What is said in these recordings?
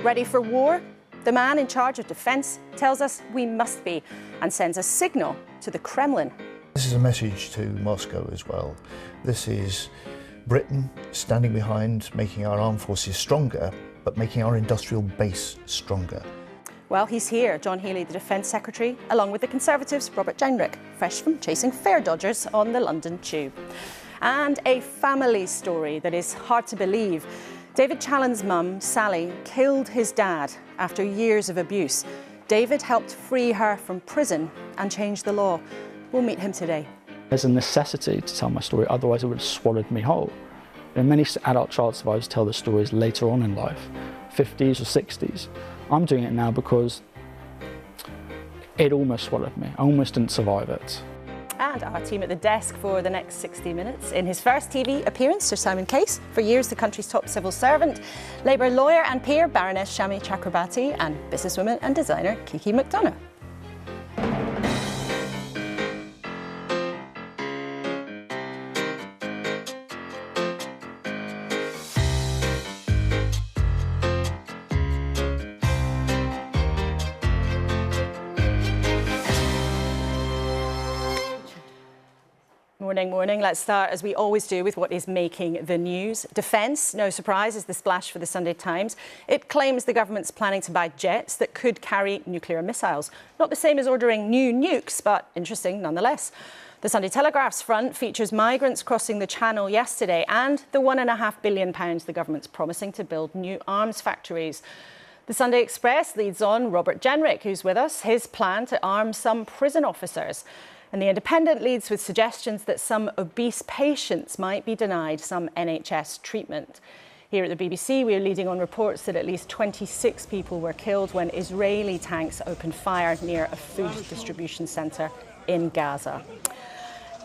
Ready for war? The man in charge of defence tells us we must be and sends a signal to the Kremlin. This is a message to Moscow as well. This is Britain standing behind making our armed forces stronger, but making our industrial base stronger. Well, he's here, John Healey, the Defence Secretary, along with the Conservatives' Robert Jenrick, fresh from chasing fare dodgers on the London Tube. And a family story that is hard to believe. David Challen's mum, Sally, killed his dad after years of abuse. David helped free her from prison and change the law. We'll meet him today. There's a necessity to tell my story, otherwise it would have swallowed me whole. Many adult child survivors tell their stories later on in life, 50s or 60s. I'm doing it now because it almost swallowed me. I almost didn't survive it. And our team at the desk for the next 60 minutes. In his first TV appearance, Sir Simon Case, for years the country's top civil servant, Labour lawyer and peer Baroness Shami Chakrabarti, and businesswoman and designer Kiki McDonough. Morning. Let's start, as we always do, with what is making the news. Defence, no surprise, is the splash for the Sunday Times. It claims the government's planning to buy jets that could carry nuclear missiles. Not the same as ordering new nukes, but interesting nonetheless. The Sunday Telegraph's front features migrants crossing the Channel yesterday and the £1.5 billion the government's promising to build new arms factories. The Sunday Express leads on Robert Jenrick, who's with us, his plan to arm some prison officers. And The Independent leads with suggestions that some obese patients might be denied some NHS treatment. Here at the BBC, we are leading on reports that at least 26 people were killed when Israeli tanks opened fire near a food distribution centre in Gaza.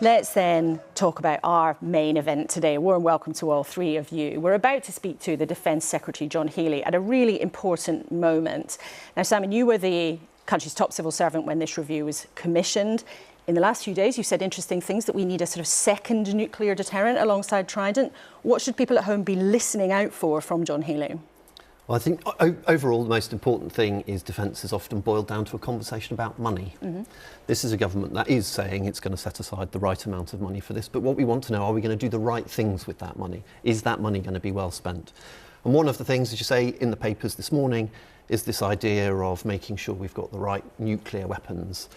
Let's then talk about our main event today. A warm welcome to all three of you. We're about to speak to the Defence Secretary, John Healey, at a really important moment. Now, Simon, you were the country's top civil servant when this review was commissioned. In the last few days, you said interesting things, that we need a sort of second nuclear deterrent alongside Trident. What should people at home be listening out for from John Healey? Well, I think overall the most important thing is defence is often boiled down to a conversation about money. This is a government that is saying it's going to set aside the right amount of money for this, but what we want to know, are we going to do the right things with that money? Is that money going to be well spent? And one of the things, as you say, in the papers this morning, is this idea of making sure we've got the right nuclear weapons.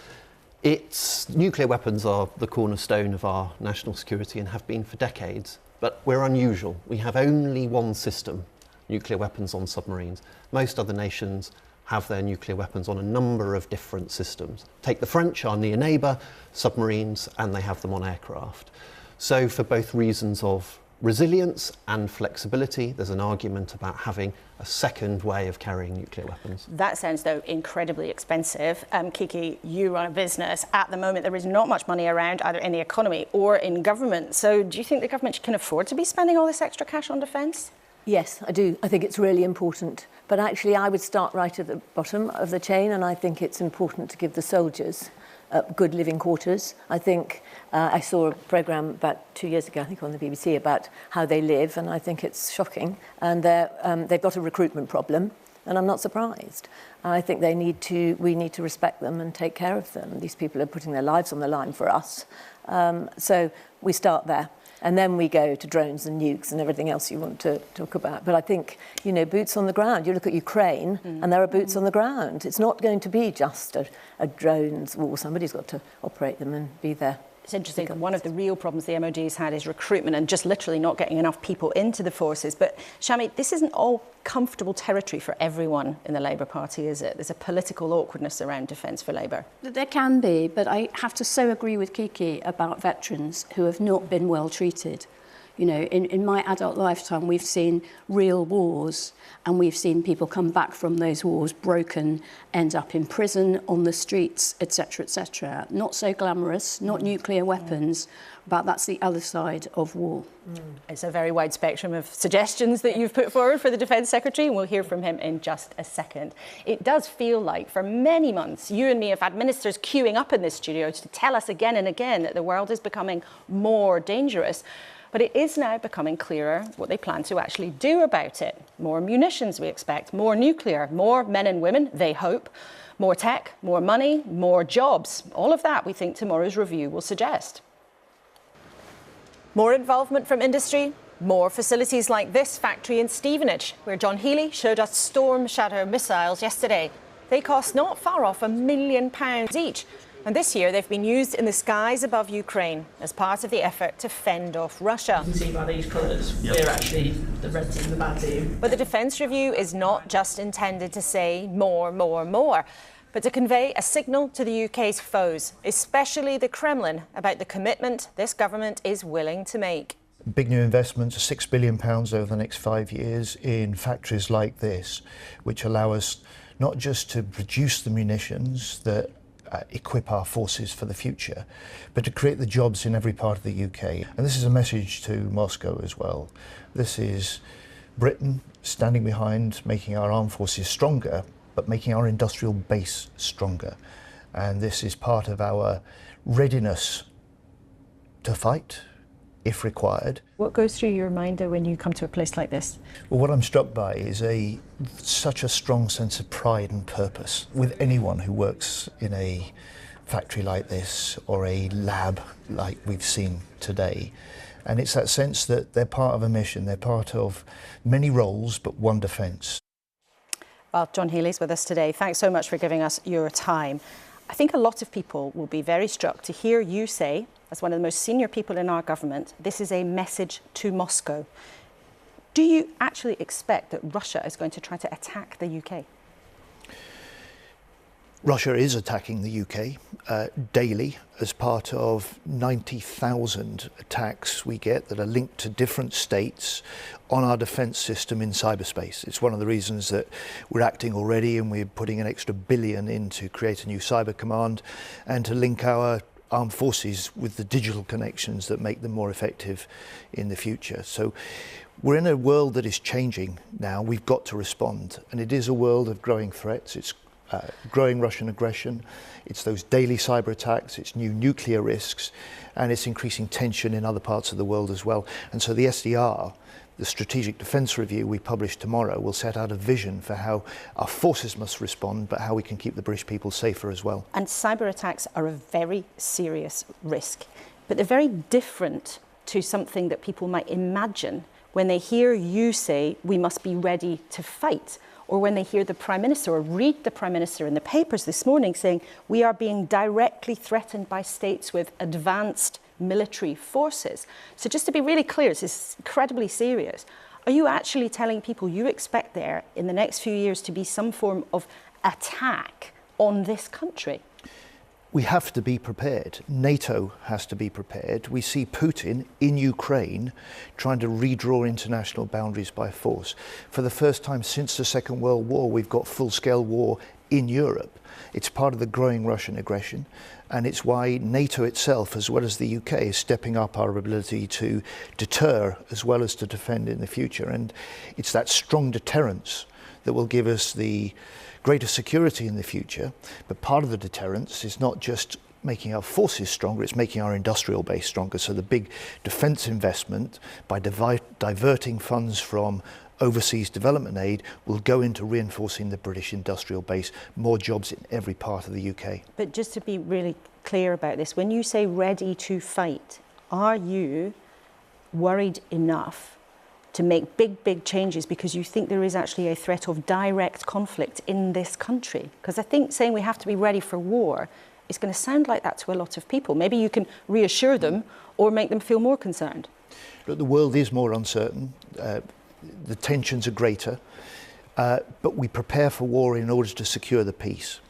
Nuclear weapons are the cornerstone of our national security and have been for decades, but we're unusual. We have only one system, nuclear weapons on submarines. Most other nations have their nuclear weapons on a number of different systems. Take the French, our near neighbour, submarines, and they have them on aircraft. So for both reasons of resilience and flexibility, there's an argument about having a second way of carrying nuclear weapons. That sounds, though, incredibly expensive. Kiki, you run a business. At the moment, there is not much money around, either in the economy or in government. So do you think the government can afford to be spending all this extra cash on defence? Yes, I do. I think it's really important. But actually, I would start right at the bottom of the chain, and I think it's important to give the soldiers good living quarters. I think I saw a programme about 2 years ago, I think on the BBC, about how they live, and I think it's shocking. And they've got a recruitment problem, and I'm not surprised. I think we need to respect them and take care of them. These people are putting their lives on the line for us. So we start there. And then we go to drones and nukes and everything else you want to talk about. But I think, boots on the ground. You look at Ukraine and there are boots on the ground. It's not going to be just a drones war. Somebody's got to operate them and be there. It's interesting that one of the real problems the MOD's had is recruitment and just literally not getting enough people into the forces. But Shami, this isn't all comfortable territory for everyone in the Labour Party, is it? There's a political awkwardness around defence for Labour. There can be, but I have to so agree with Kiki about veterans who have not been well treated. In my adult lifetime, we've seen real wars, and we've seen people come back from those wars broken, end up in prison, on the streets, etc., etc. Not so glamorous, not nuclear weapons, but that's the other side of war. It's a very wide spectrum of suggestions that you've put forward for the Defence Secretary, and we'll hear from him in just a second. It does feel like for many months, you and me have had ministers queuing up in this studio to tell us again and again that the world is becoming more dangerous. But it is now becoming clearer what they plan to actually do about it. more munitions we expect, more nuclear, more men and women, they hope, more tech, more money, more jobs. All of that we think tomorrow's review will suggest. More involvement from industry, more facilities like this factory in Stevenage, where John Healey showed us Storm Shadow missiles yesterday. They cost not far off £1 million each. And this year they've been used in the skies above Ukraine as part of the effort to fend off Russia. You can see by these colours, we're actually the red team, the bad team. But the defence review is not just intended to say more, but to convey a signal to the UK's foes, especially the Kremlin, about the commitment this government is willing to make. Big new investments, £6 billion over the next 5 years in factories like this, which allow us not just to produce the munitions that equip our forces for the future, but to create the jobs in every part of the UK. And this is a message to Moscow as well. This is Britain standing behind making our armed forces stronger, but making our industrial base stronger. And this is part of our readiness to fight, if required. What goes through your mind when you come to a place like this? Well, what I'm struck by is such a strong sense of pride and purpose with anyone who works in a factory like this or a lab like we've seen today. And it's that sense that they're part of a mission, they're part of many roles, but one defence. Well, John Healey's with us today. Thanks so much for giving us your time. I think a lot of people will be very struck to hear you say, as one of the most senior people in our government, this is a message to Moscow. Do you actually expect that Russia is going to try to attack the UK? Russia is attacking the UK daily as part of 90,000 attacks we get that are linked to different states on our defence system in cyberspace. It's one of the reasons that we're acting already, and we're putting an extra $1 billion in to create a new cyber command and to link our armed forces with the digital connections that make them more effective in the future. So we're in a world that is changing now. We've got to respond, and it is a world of growing threats. It's growing Russian aggression, it's those daily cyber attacks, it's new nuclear risks, and it's increasing tension in other parts of the world as well. And so the SDR, the Strategic Defence Review we publish tomorrow, will set out a vision for how our forces must respond, but how we can keep the British people safer as well. And cyber attacks are a very serious risk, but they're very different to something that people might imagine when they hear you say we must be ready to fight, or when they hear the Prime Minister or read the Prime Minister in the papers this morning saying we are being directly threatened by states with advanced military forces. So just to be really clear, this is incredibly serious. Are you actually telling people you expect there in the next few years to be some form of attack on this country? We have to be prepared. NATO has to be prepared. We see Putin in Ukraine trying to redraw international boundaries by force. For the first time since the Second World War, we've got full-scale war in Europe. It's part of the growing Russian aggression, and it's why NATO itself, as well as the UK, is stepping up our ability to deter as well as to defend in the future. And it's that strong deterrence that will give us the greater security in the future. But part of the deterrence is not just making our forces stronger, it's making our industrial base stronger. So the big defence investment, by diverting funds from overseas development aid, will go into reinforcing the British industrial base, more jobs in every part of the UK. But just to be really clear about this, when you say ready to fight, are you worried enough to make big changes because you think there is actually a threat of direct conflict in this country? Because I think saying we have to be ready for war is going to sound like that to a lot of people. Maybe you can reassure them or make them feel more concerned. Look, the world is more uncertain. The tensions are greater, but we prepare for war in order to secure the peace.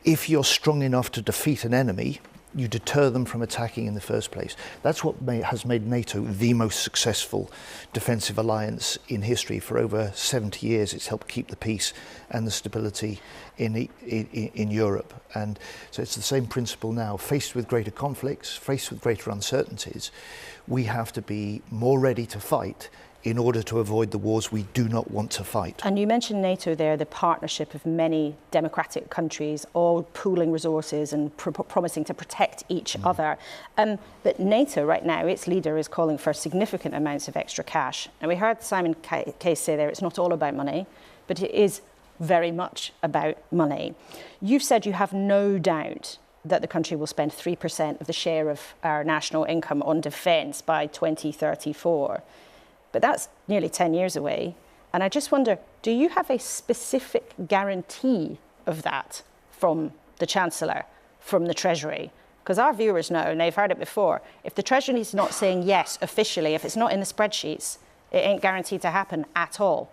If you're strong enough to defeat an enemy, you deter them from attacking in the first place. That's what has made NATO the most successful defensive alliance in history. For over 70 years, it's helped keep the peace and the stability in Europe. And so it's the same principle now. Faced with greater conflicts, faced with greater uncertainties, we have to be more ready to fight in order to avoid the wars we do not want to fight. And you mentioned NATO there, the partnership of many democratic countries, all pooling resources and promising to protect each other. But NATO right now, its leader is calling for significant amounts of extra cash. And we heard Simon Case say there, it's not all about money, but it is very much about money. You've said you have no doubt that the country will spend 3% of the share of our national income on defence by 2034. But that's nearly 10 years away. And I just wonder, do you have a specific guarantee of that from the Chancellor, from the Treasury? Because our viewers know, and they've heard it before, if the Treasury is not saying yes officially, if it's not in the spreadsheets, it ain't guaranteed to happen at all.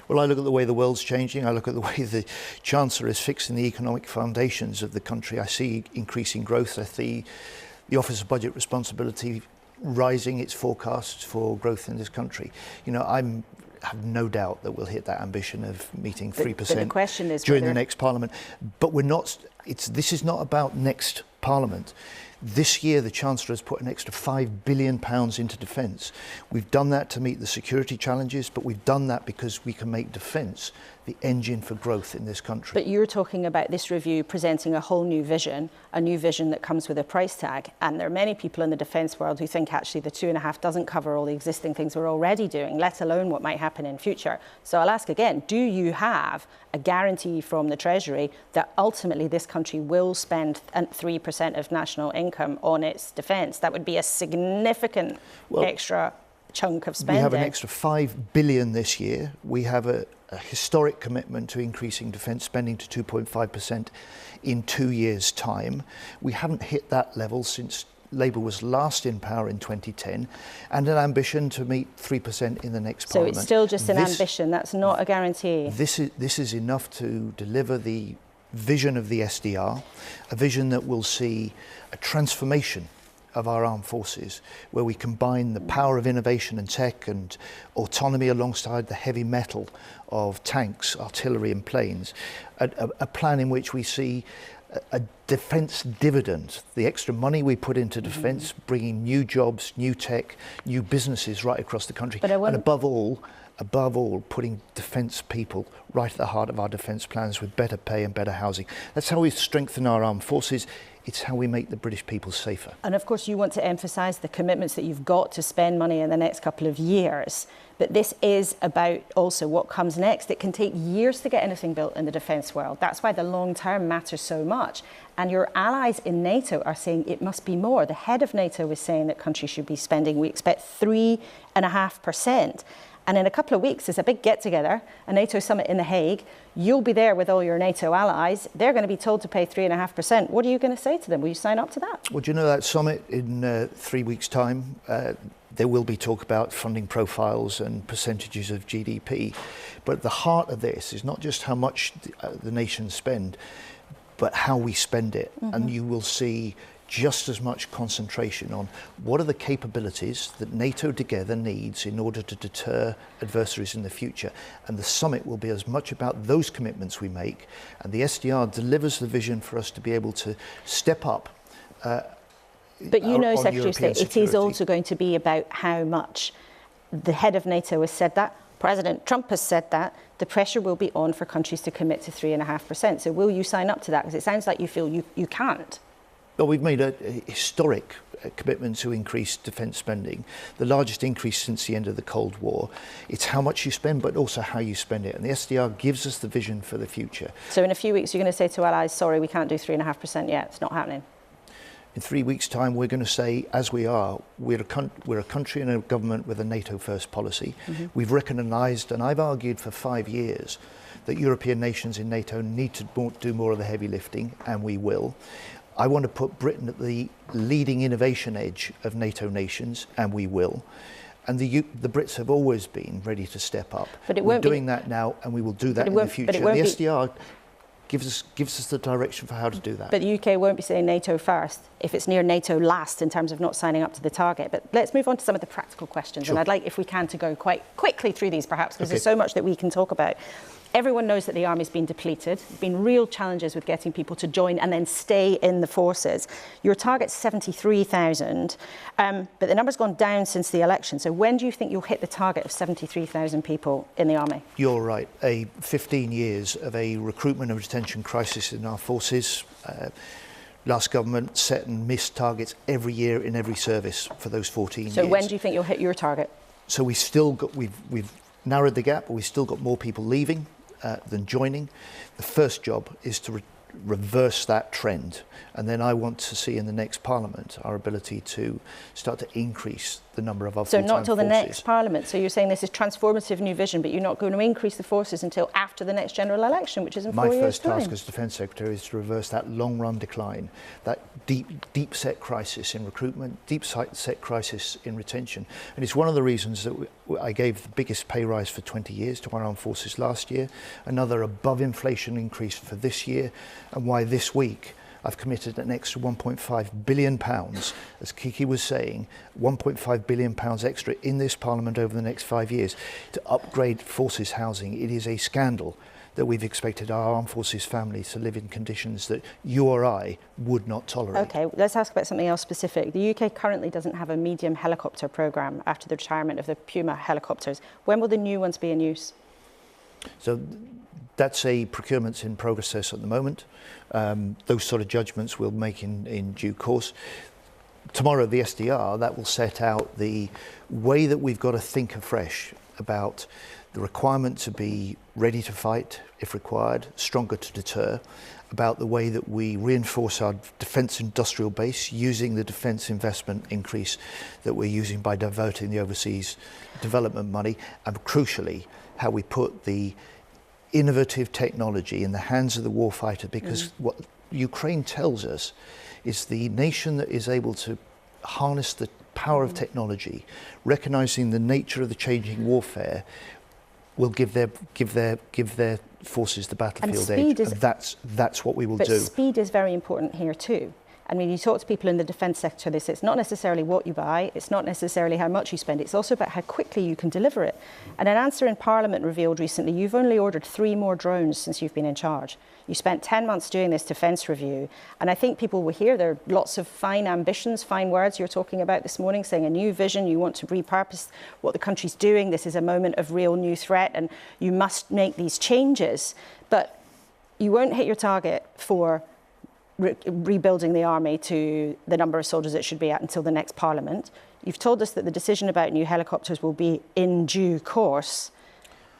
Well, I look at the way the world's changing. I look at the way the Chancellor is fixing the economic foundations of the country. I see increasing growth. I see the Office of Budget Responsibility rising its forecasts for growth in this country. You know, I have no doubt that we'll hit that ambition of meeting 3% but the question is during the next Parliament. But we're not. This is not about next Parliament. This year, the Chancellor has put an extra £5 billion into defence. We've done that to meet the security challenges, but we've done that because we can make defence the engine for growth in this country. But you're talking about this review presenting a whole new vision, a new vision that comes with a price tag. And there are many people in the defence world who think actually the 2.5 doesn't cover all the existing things we're already doing, let alone what might happen in future. So I'll ask again, do you have a guarantee from the Treasury that ultimately this country will spend 3% of national income on its defence? That would be a significant extra chunk of spending. We have an extra £5 billion this year. We have a historic commitment to increasing defence spending to 2.5% in 2 years' time. We haven't hit that level since Labour was last in power in 2010, and an ambition to meet 3% in the next Parliament. So it's still just an ambition, that's not a guarantee? This is enough to deliver the vision of the SDR, a vision that will see a transformation of our armed forces, where we combine the power of innovation and tech and autonomy alongside the heavy metal of tanks, artillery and planes. A plan in which we see a defence dividend, the extra money we put into defence, bringing new jobs, new tech, new businesses right across the country. And above all, putting defence people right at the heart of our defence plans with better pay and better housing. That's how we strengthen our armed forces. It's how we make the British people safer. And of course you want to emphasise the commitments that you've got to spend money in the next couple of years. But this is about also what comes next. It can take years to get anything built in the defence world. That's why the long term matters so much. And your allies in NATO are saying it must be more. The head of NATO is saying that countries should be spending, we expect 3.5%. And in a couple of weeks, there's a big get-together, a NATO summit in The Hague. You'll be there with all your NATO allies. They're going to be told to pay 3.5%. What are you going to say to them? Will you sign up to that? Well, do you know that summit in 3 weeks' time? There will be talk about funding profiles and percentages of GDP. But at the heart of this is not just how much the nations spend, but how we spend it. And you will see just as much concentration on what are the capabilities that NATO together needs in order to deter adversaries in the future. And the summit will be as much about those commitments we make, and the SDR delivers the vision for us to be able to step up. But you know, Secretary of State, it is also going to be about how much. The head of NATO has said that, President Trump has said that. The pressure will be on for countries to commit to 3.5%. So will you sign up to that? Because it sounds like you feel you can't. Well, we've made a historic commitment to increase defence spending, the largest increase since the end of the Cold War. It's how much you spend, but also how you spend it. And the SDR gives us the vision for the future. So in a few weeks, you're going to say to allies, sorry, we can't do 3.5% yet. It's not happening. In 3 weeks' time, we're going to say, as we are, we're a country and a government with a NATO-first policy. We've recognised, and I've argued for 5 years, that European nations in NATO need to do more of the heavy lifting, and we will. I want to put Britain at the leading innovation edge of NATO nations, and we will. And the Brits have always been ready to step up. But we're doing that now, and we will do that in the future. The SDR gives us the direction for how to do that. But the UK won't be saying NATO first if it's near NATO last in terms of not signing up to the target. But let's move on to some of the practical questions. Sure. And I'd like, if we can, to go quite quickly through these, perhaps, because Okay. there's so much that we can talk about. Everyone knows that the army's been depleted. There have been real challenges with getting people to join and then stay in the forces. Your target's 73,000, but the number's gone down since the election. So when do you think you'll hit the target of 73,000 people in the army? You're right. 15 years of a recruitment and retention crisis in our forces. Last government set and missed targets every year in every service for those 14 years. So when do you think you'll hit your target? So we've narrowed the gap, but we've still got more people leaving than joining. The first job is to reverse that trend, and then I want to see in the next Parliament our ability to start to increase the number of our So full-time not till the forces. next Parliament. So you're saying this is transformative new vision, but you're not going to increase the forces until after the next general election, which is in 4 years' My first time. task as Defence Secretary is to reverse that long-run decline, that deep-set crisis in recruitment, deep-set crisis in retention. And it's one of the reasons that I gave the biggest pay rise for 20 years to our armed forces last year, another above-inflation increase for this year, and why this week I've committed an extra £1.5 billion, as Kiki was saying, £1.5 billion extra in this Parliament over the next 5 years to upgrade forces housing. It is a scandal that we've expected our armed forces families to live in conditions that you or I would not tolerate. Okay, let's ask about something else specific. The UK currently doesn't have a medium helicopter programme after the retirement of the Puma helicopters. When will the new ones be in use? So that's a procurement in progress at the moment. Those sort of judgments we'll make in due course. Tomorrow, the SDR, that will set out the way that we've got to think afresh about the requirement to be ready to fight if required, stronger to deter, about the way that we reinforce our defence industrial base using the defence investment increase that we're using by diverting the overseas development money, and crucially, how we put the innovative technology in the hands of the warfighter, because what Ukraine tells us is the nation that is able to harness the power of technology, recognizing the nature of the changing warfare, will give their forces the battlefield edge. And that's what we will do. But speed is very important here too. I mean, you talk to people in the defence sector, they say it's not necessarily what you buy, it's not necessarily how much you spend, it's also about how quickly you can deliver it. And an answer in Parliament revealed recently, you've only ordered 3 more drones since you've been in charge. You spent 10 months doing this defence review, and I think people will hear there are lots of fine ambitions, fine words you're talking about this morning, saying a new vision, you want to repurpose what the country's doing, this is a moment of real new threat, and you must make these changes. But you won't hit your target for rebuilding the army to the number of soldiers it should be at until the next Parliament. You've told us that the decision about new helicopters will be in due course.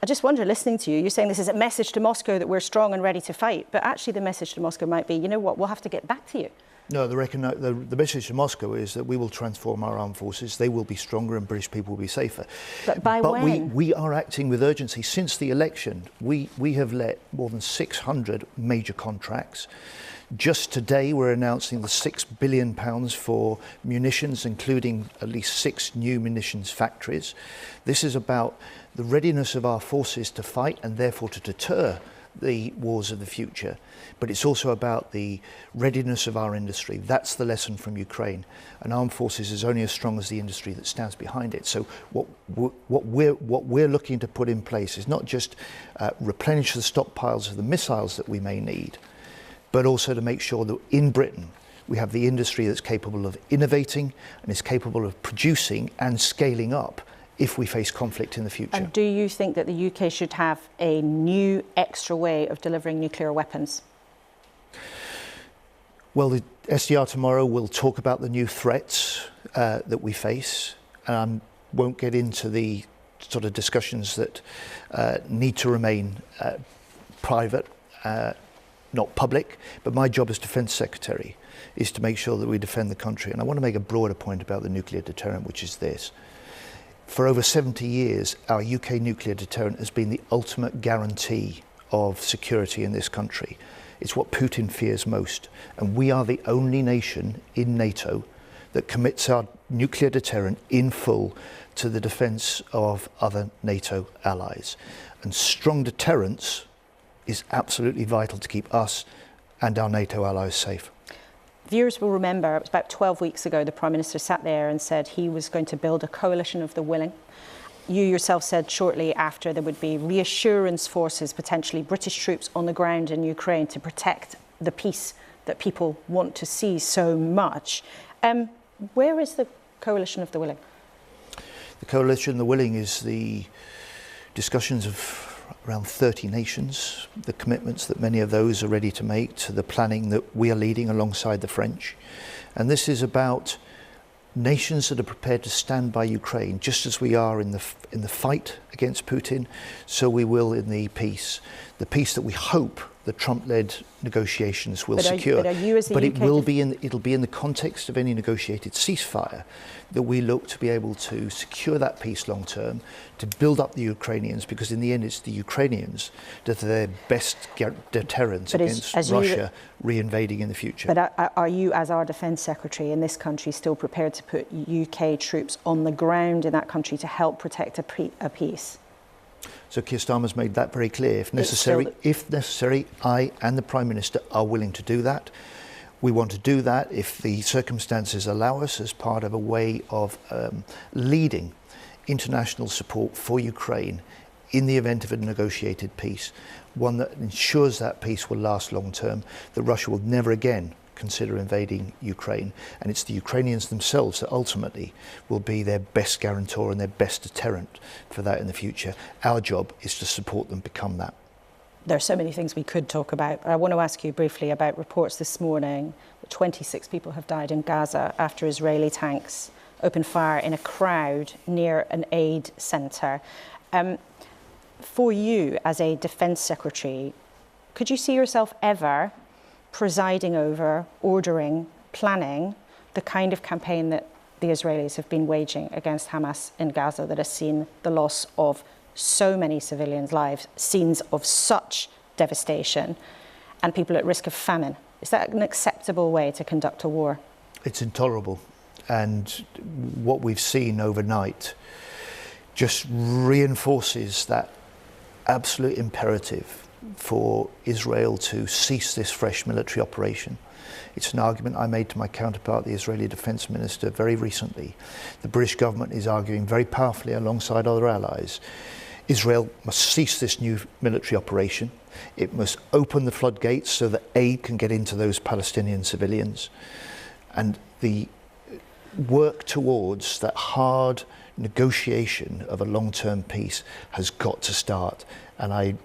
I just wonder, listening to you, you're saying this is a message to Moscow that we're strong and ready to fight, but actually the message to Moscow might be, you know what, we'll have to get back to you. No, the message to Moscow is that we will transform our armed forces, they will be stronger and British people will be safer. But by when? We are acting with urgency. Since the election, we have let more than 600 major contracts. Just today, we're announcing the £6 billion for munitions, including at least 6 new munitions factories. This is about the readiness of our forces to fight and therefore to deter the wars of the future. But it's also about the readiness of our industry. That's the lesson from Ukraine. An armed forces is only as strong as the industry that stands behind it. So what we're looking to put in place is not just replenish the stockpiles of the missiles that we may need, but also to make sure that in Britain we have the industry that's capable of innovating and is capable of producing and scaling up if we face conflict in the future. And do you think that the UK should have a new extra way of delivering nuclear weapons? Well, the SDR tomorrow will talk about the new threats that we face. Won't get into the sort of discussions that need to remain private, not public, but my job as Defence Secretary is to make sure that we defend the country. And I want to make a broader point about the nuclear deterrent, which is this. For over 70 years, our UK nuclear deterrent has been the ultimate guarantee of security in this country. It's what Putin fears most. And we are the only nation in NATO that commits our nuclear deterrent in full to the defence of other NATO allies. And strong deterrence is absolutely vital to keep us and our NATO allies safe. Viewers will remember, it was about 12 weeks ago, the Prime Minister sat there and said he was going to build a coalition of the willing. You yourself said shortly after there would be reassurance forces, potentially British troops on the ground in Ukraine to protect the peace that people want to see so much. Where is the coalition of the willing? The coalition of the willing is the discussions of around 30 nations, the commitments that many of those are ready to make, to the planning that we are leading alongside the French. And this is about nations that are prepared to stand by Ukraine, just as we are in the fight against Putin, so we will in the peace that we hope the Trump-led negotiations will secure. But it'll be in the context of any negotiated ceasefire that we look to be able to secure that peace long term, to build up the Ukrainians, because in the end it's the Ukrainians that are their best deterrent against Russia reinvading in the future. But are you, as our Defence Secretary in this country, still prepared to put UK troops on the ground in that country to help protect a peace? So Keir Starmer's made that very clear. If necessary, I and the Prime Minister are willing to do that. We want to do that if the circumstances allow us, as part of a way of leading international support for Ukraine in the event of a negotiated peace, one that ensures that peace will last long term, that Russia will never again consider invading Ukraine, and it's the Ukrainians themselves that ultimately will be their best guarantor and their best deterrent for that in the future. Our job is to support them become that. There are so many things we could talk about, but I want to ask you briefly about reports this morning that 26 people have died in Gaza after Israeli tanks opened fire in a crowd near an aid centre. For you as a Defence Secretary, could you see yourself ever presiding over, ordering, planning the kind of campaign that the Israelis have been waging against Hamas in Gaza that has seen the loss of so many civilians' lives, scenes of such devastation, and people at risk of famine? Is that an acceptable way to conduct a war? It's intolerable. And what we've seen overnight just reinforces that absolute imperative for Israel to cease this fresh military operation. It's an argument I made to my counterpart, the Israeli Defence Minister, very recently. The British government is arguing very powerfully alongside other allies. Israel must cease this new military operation. It must open the floodgates so that aid can get into those Palestinian civilians. And the work towards that hard negotiation of a long-term peace has got to start. And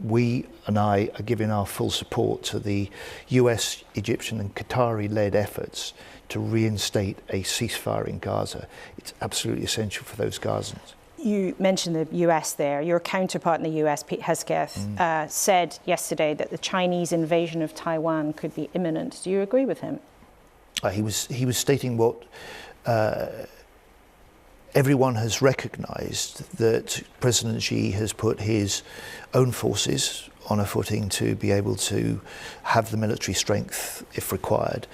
we are giving our full support to the US, Egyptian and Qatari-led efforts to reinstate a ceasefire in Gaza. It's absolutely essential for those Gazans. You mentioned the US there. Your counterpart in the US, Pete Hegseth, said yesterday that the Chinese invasion of Taiwan could be imminent. Do you agree with him? He was stating what everyone has recognised, that President Xi has put his own forces on a footing to be able to have the military strength if required.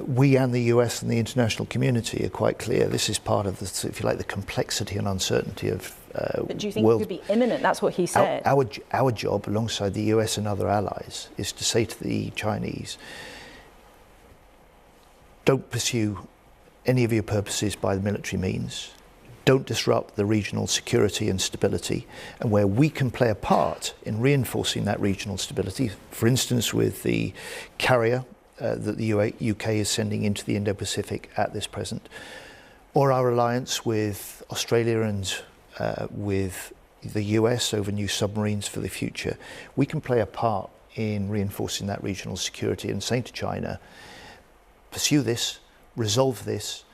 We and the US and the international community are quite clear. This is part of the, if you like, the complexity and uncertainty of But do you think it could be imminent? That's what he said. Our job, alongside the US and other allies, is to say to the Chinese, don't pursue any of your purposes by the military means. Don't disrupt the regional security and stability. And where we can play a part in reinforcing that regional stability, for instance with the carrier that the UK is sending into the Indo-Pacific at this present, or our alliance with Australia and with the US over new submarines for the future, we can play a part in reinforcing that regional security and saying to China, pursue this, resolve this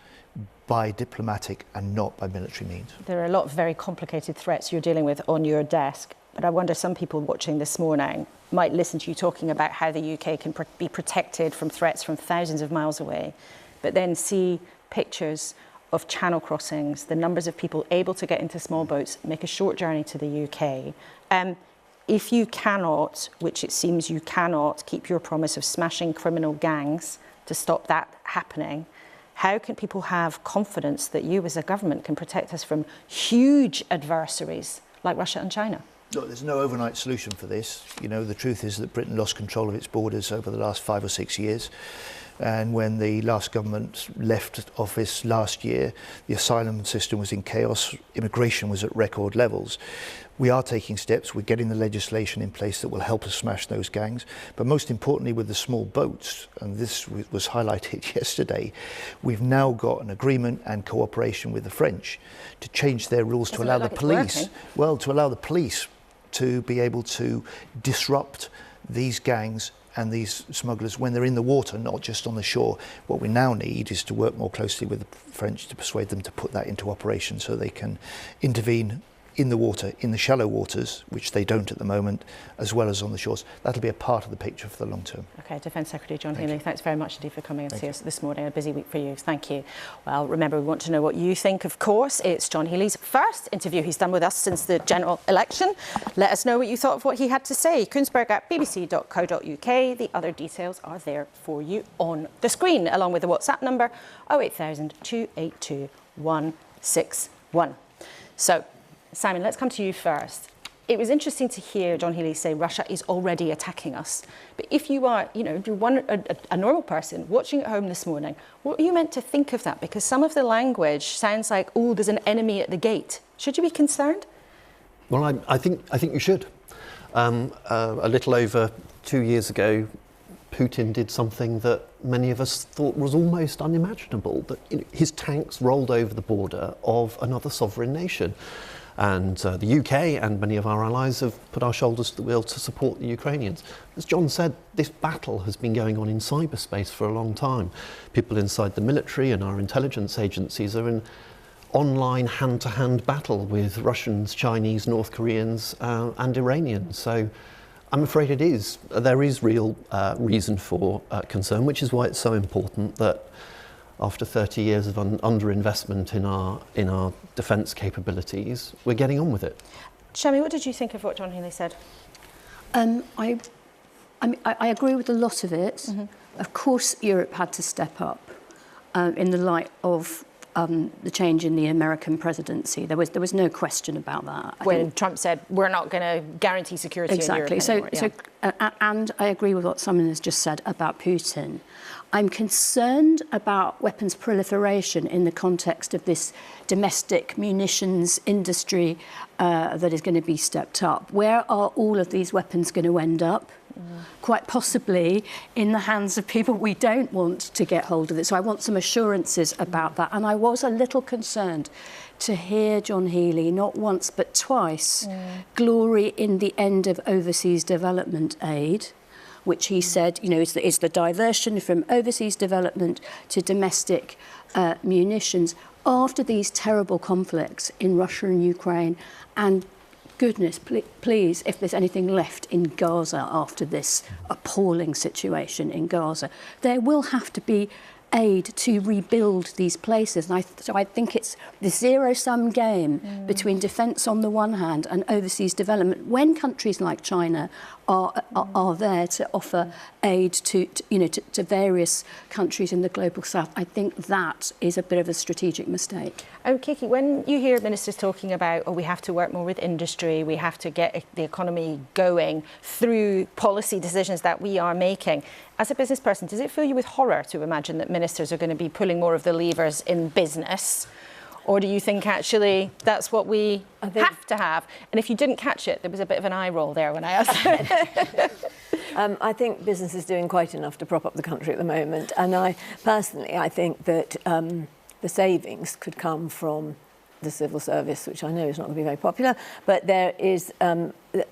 by diplomatic and not by military means. There are a lot of very complicated threats you're dealing with on your desk, but I wonder, some people watching this morning might listen to you talking about how the UK can be protected from threats from thousands of miles away, but then see pictures of channel crossings, the numbers of people able to get into small boats, make a short journey to the UK. If you cannot, which it seems you cannot, keep your promise of smashing criminal gangs to stop that happening, how can people have confidence that you as a government can protect us from huge adversaries like Russia and China? Look, there's no overnight solution for this. You know, the truth is that Britain lost control of its borders over the last 5 or 6 years. And when the last government left office last year, the asylum system was in chaos, immigration was at record levels. We are taking steps, we're getting the legislation in place that will help us smash those gangs. But most importantly, with the small boats, and this was highlighted yesterday, we've now got an agreement and cooperation with the French to change their rules to allow the police, to allow the police to be able to disrupt these gangs and these smugglers when they're in the water, not just on the shore. What we now need is to work more closely with the French to persuade them to put that into operation so they can intervene in the water, in the shallow waters, which they don't at the moment, as well as on the shores. That'll be a part of the picture for the long term. OK, Defence Secretary John Healey, thanks very much indeed for coming and see us this morning. A busy week for you. Thank you. Well, remember, we want to know what you think, of course. It's John Healey's first interview he's done with us since the general election. Let us know what you thought of what he had to say. Kuenssberg at bbc.co.uk. The other details are there for you on the screen, along with the WhatsApp number 08000 282 161. So, Simon, let's come to you first. It was interesting to hear John Healey say Russia is already attacking us. But if you are, a normal person watching at home this morning, what are you meant to think of that? Because some of the language sounds like, oh, there's an enemy at the gate. Should you be concerned? Well, I think you should. A little over 2 years ago, Putin did something that many of us thought was almost unimaginable, that his tanks rolled over the border of another sovereign nation. And the UK and many of our allies have put our shoulders to the wheel to support the Ukrainians. As John said, this battle has been going on in cyberspace for a long time. People inside the military and our intelligence agencies are in online hand-to-hand battle with Russians, Chinese, North Koreans and Iranians. So I'm afraid there is real reason for concern, which is why it's so important that after 30 years of underinvestment in our defence capabilities, we're getting on with it. Shami, what did you think of what John Healey said? I agree with a lot of it. Mm-hmm. Of course, Europe had to step up in the light of the change in the American presidency. There was no question about that. When Trump said, we're not going to guarantee security in Europe anymore. And I agree with what someone has just said about Putin. I'm concerned about weapons proliferation in the context of this domestic munitions industry that is going to be stepped up. Where are all of these weapons going to end up? Quite possibly in the hands of people we don't want to get hold of it. So I want some assurances about that. And I was a little concerned to hear John Healey, not once but twice, glory in the end of overseas development aid, which he said, is the diversion from overseas development to domestic munitions after these terrible conflicts in Russia and Ukraine. And goodness, please, if there's anything left in Gaza after this appalling situation in Gaza, there will have to be aid to rebuild these places. And so I think it's the zero-sum game between defence on the one hand and overseas development. When countries like China are there to offer aid to various countries in the global south, I think that is a bit of a strategic mistake. Oh, Kiki, when you hear ministers talking about, we have to work more with industry, we have to get the economy going through policy decisions that we are making, as a business person, does it fill you with horror to imagine that ministers are going to be pulling more of the levers in business? Or do you think actually that's what we have to have? And if you didn't catch it, there was a bit of an eye roll there when I asked it. I think business is doing quite enough to prop up the country at the moment. And I think that the savings could come from the civil service, which I know is not going to be very popular. But there is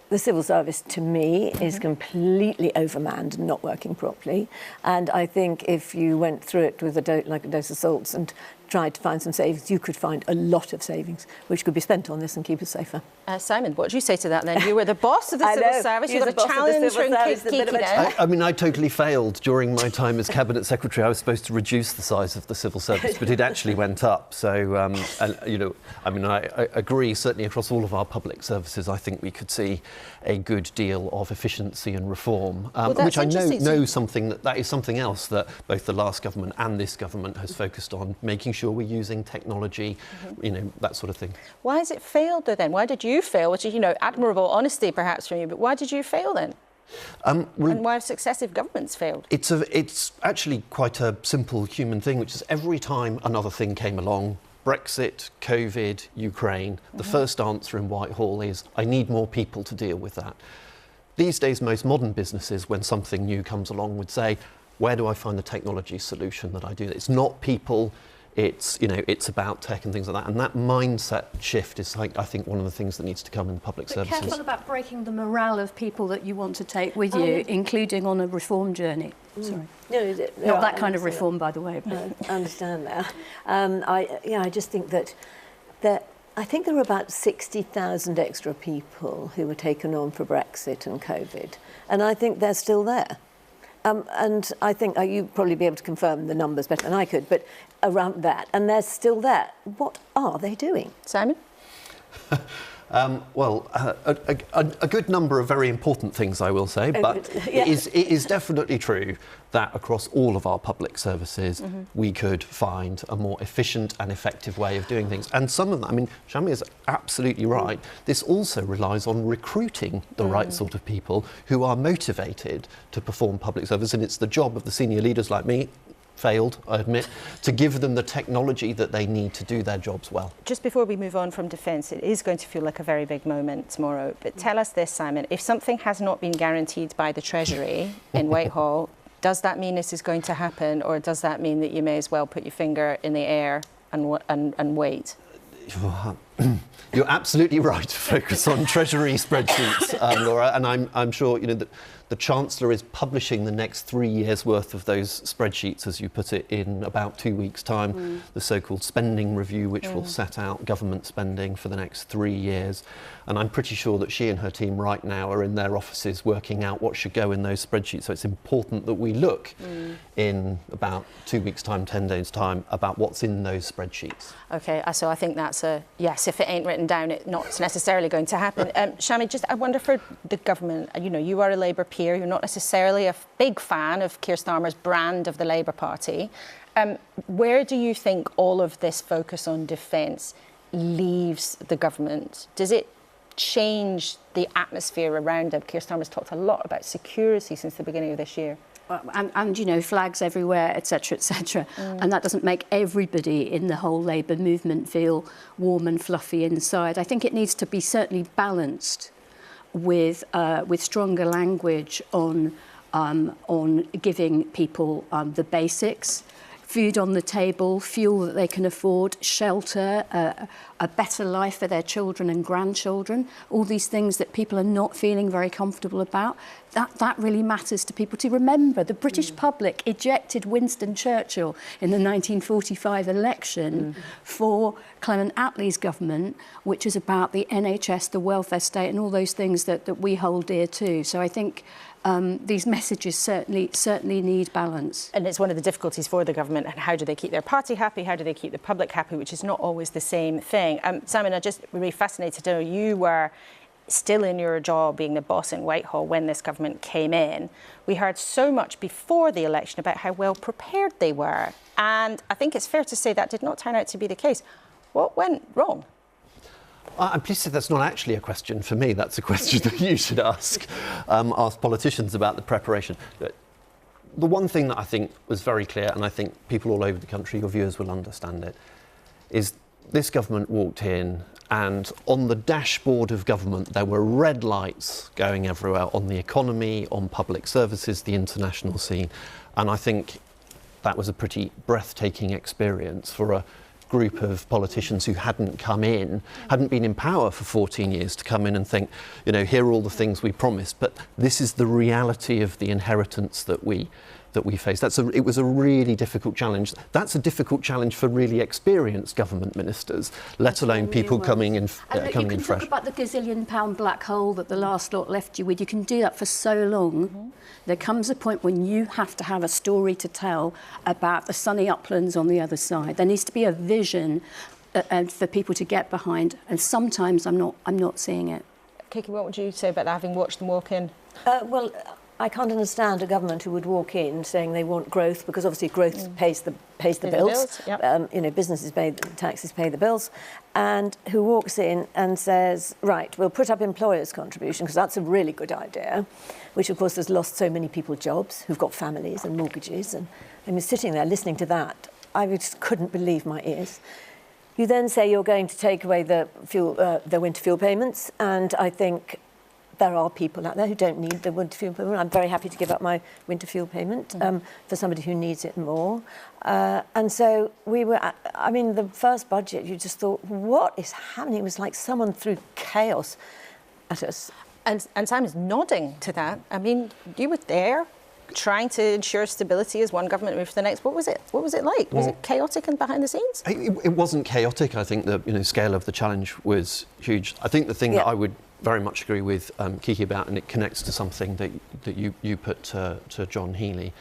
the civil service, to me, is completely overmanned and not working properly. And I think if you went through it with a dose of salts and tried to find some savings, you could find a lot of savings which could be spent on this and keep us safer. Simon, what do you say to that then? You were the boss of the civil service. You've got a challenge from Kiki now. I totally failed during my time as Cabinet Secretary. I was supposed to reduce the size of the civil service, but it actually went up. So, I agree, certainly across all of our public services, I think we could see be a good deal of efficiency and reform, Well, which I that's know interesting. that is something else that both the last government and this government has focused on, making sure we're using technology, you know, that sort of thing. Why has it failed though then? Why did you fail? Which is, you know, admirable honesty perhaps from you, but why did you fail then? And why have successive governments failed? It's actually quite a simple human thing, which is every time another thing came along, Brexit, COVID, Ukraine, the first answer in Whitehall is, I need more people to deal with that. These days, most modern businesses, when something new comes along, would say, where do I find the technology solution that I do? It's not people, it's, you know, it's about tech and things like that. And that mindset shift is, like, I think, one of the things that needs to come in the public services. Careful about breaking the morale of people that you want to take with you, including on a reform journey. Sorry. No, Not that kind of reform, by the way. But. No, I understand that. I just think that I think there were about 60,000 extra people who were taken on for Brexit and COVID, and I think they're still there. And I think you'd probably be able to confirm the numbers better than I could, but around that, and they're still there. What are they doing? Simon? A good number of very important things, I will say, but yeah. it is definitely true that across all of our public services, we could find a more efficient and effective way of doing things. And some of that, I mean, Shami is absolutely right. This also relies on recruiting the right sort of people who are motivated to perform public service, and it's the job of the senior leaders like me, failed, I admit, to give them the technology that they need to do their jobs well. Just before we move on from defence, it is going to feel like a very big moment tomorrow. But tell us this, Simon, if something has not been guaranteed by the Treasury in Whitehall, does that mean this is going to happen, or does that mean that you may as well put your finger in the air and wait? You're absolutely right to focus on Treasury spreadsheets, Laura, and I'm sure, you know, that the Chancellor is publishing the next 3 years' worth of those spreadsheets, as you put it, in about 2 weeks' time, the so-called spending review, which will set out government spending for the next 3 years. And I'm pretty sure that she and her team right now are in their offices working out what should go in those spreadsheets. So it's important that we look in about 2 weeks' time, 10 days' time, about what's in those spreadsheets. OK, so I think that's a yes. If it ain't written down, it's not necessarily going to happen. Shami, I wonder for the government, you know, you are a Labour peer, you're not necessarily a big fan of Keir Starmer's brand of the Labour Party. Where do you think all of this focus on defence leaves the government? Does it change the atmosphere around them? Keir Starmer's talked a lot about security since the beginning of this year. And you know, flags everywhere, etc., etc. And that doesn't make everybody in the whole Labour movement feel warm and fluffy inside. I think it needs to be certainly balanced with stronger language on giving people the basics. Food on the table, fuel that they can afford, shelter, a better life for their children and grandchildren, all these things that people are not feeling very comfortable about. That really matters to people. To remember, the British public ejected Winston Churchill in the 1945 election for Clement Attlee's government, which is about the NHS, the welfare state, and all those things that we hold dear too. So I think these messages certainly need balance. And it's one of the difficulties for the government. And how do they keep their party happy? How do they keep the public happy? Which is not always the same thing. Simon, I'm just really fascinated to know, you were still in your job being the boss in Whitehall when this government came in. We heard so much before the election about how well prepared they were. And I think it's fair to say that did not turn out to be the case. What went wrong? I'm pleased to say that's not actually a question for me. That's a question that you should ask politicians about the preparation. The one thing that I think was very clear, and I think people all over the country, your viewers will understand it, is this government walked in and on the dashboard of government there were red lights going everywhere on the economy, on public services, the international scene. And I think that was a pretty breathtaking experience for a group of politicians who hadn't been in power for 14 years, to come in and think, you know, here are all the things we promised, but this is the reality of the inheritance that we faced. It was a really difficult challenge. That's a difficult challenge for really experienced government ministers, let alone people coming in fresh. You can talk about the gazillion-pound black hole that the last lot left you with. You can do that for so long. There comes a point when you have to have a story to tell about the sunny uplands on the other side. There needs to be a vision for people to get behind, and sometimes I'm not seeing it. Kiki, what would you say about that, having watched them walk in? Well, I can't understand a government who would walk in saying they want growth, because obviously growth pays the bills. Yep. You know, businesses pay the taxes, pay the bills, and who walks in and says, right, we'll put up employers' contribution because that's a really good idea, which of course has lost so many people jobs who've got families and mortgages, and I was sitting there listening to that. I just couldn't believe my ears. You then say you're going to take away the winter fuel payments, and I think there are people out there who don't need the winter fuel payment. I'm very happy to give up my winter fuel payment for somebody who needs it more. And so we were, I mean, the first budget, you just thought, what is happening? It was like someone threw chaos at us. And Simon's nodding to that. I mean, you were there trying to ensure stability as one government moved to the next. What was it like? Was it chaotic and behind the scenes? It wasn't chaotic. I think the scale of the challenge was huge. I think the thing that I would very much agree with Kiki about, and it connects to something that you put to John Healey,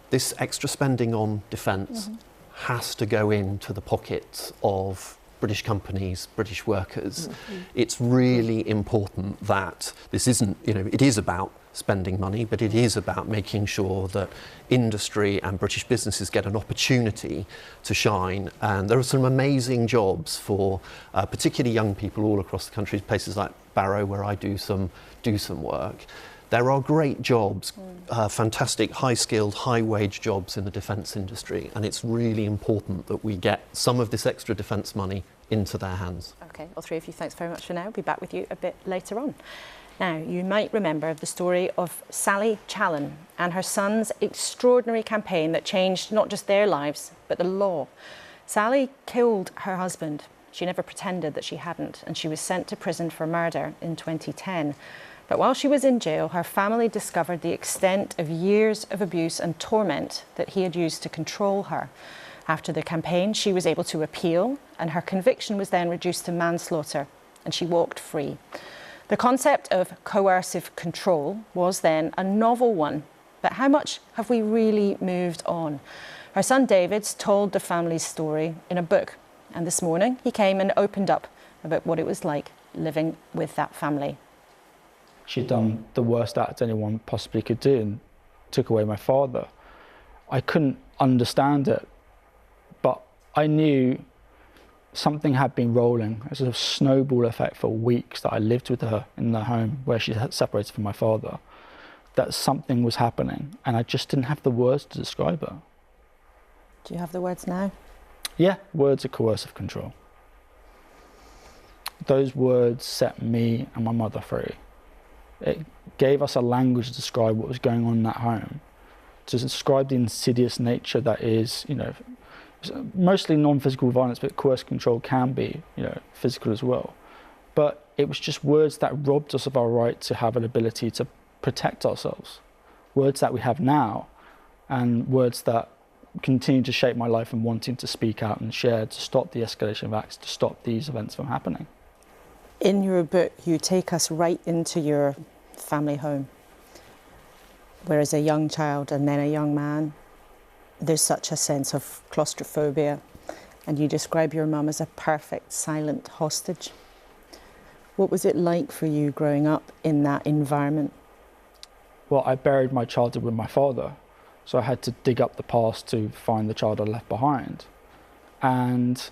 this extra spending on defence has to go into the pockets of British companies, British workers. It's really important that this isn't, it is about spending money, but it is about making sure that industry and British businesses get an opportunity to shine. And there are some amazing jobs for particularly young people all across the country, places like Barrow, where I do some work. There are great jobs, fantastic, high-skilled, high-wage jobs in the defence industry, and it's really important that we get some of this extra defence money into their hands. OK, all three of you, thanks very much for now. I'll be back with you a bit later on. Now, you might remember the story of Sally Challen and her son's extraordinary campaign that changed not just their lives, but the law. Sally killed her husband. She never pretended that she hadn't, and she was sent to prison for murder in 2010. But while she was in jail, her family discovered the extent of years of abuse and torment that he had used to control her. After the campaign, she was able to appeal, and her conviction was then reduced to manslaughter, and she walked free. The concept of coercive control was then a novel one, but how much have we really moved on? Her son David's told the family's story in a book, and this morning he came and opened up about what it was like living with that family. She'd done the worst act anyone possibly could do and took away my father. I couldn't understand it, but I knew something had been rolling. It was a snowball effect for weeks that I lived with her in the home where she had separated from my father, that something was happening, and I just didn't have the words to describe it. Do you have the words now? Yeah, words of coercive control. Those words set me and my mother free. It gave us a language to describe what was going on in that home, to describe the insidious nature that is, mostly non-physical violence, but coercive control can be, physical as well. But it was just words that robbed us of our right to have an ability to protect ourselves. Words that we have now, and words that continue to shape my life and wanting to speak out and share to stop the escalation of acts, to stop these events from happening. In your book, you take us right into your family home, where as a young child and then a young man, there's such a sense of claustrophobia, and you describe your mum as a perfect silent hostage. What was it like for you growing up in that environment? Well, I buried my childhood with my father, so I had to dig up the past to find the child I left behind. And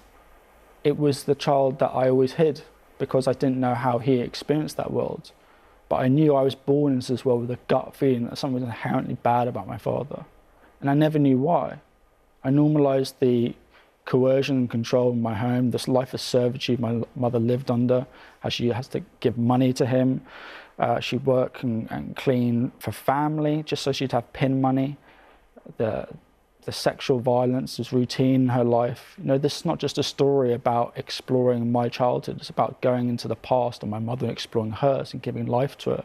it was the child that I always hid, because I didn't know how he experienced that world. But I knew I was born into this world with a gut feeling that something was inherently bad about my father. And I never knew why. I normalised the coercion and control in my home, this life of servitude my mother lived under, how she has to give money to him. She'd work and clean for family, just so she'd have pin money. The sexual violence is routine in her life. This is not just a story about exploring my childhood, it's about going into the past and my mother exploring hers and giving life to her.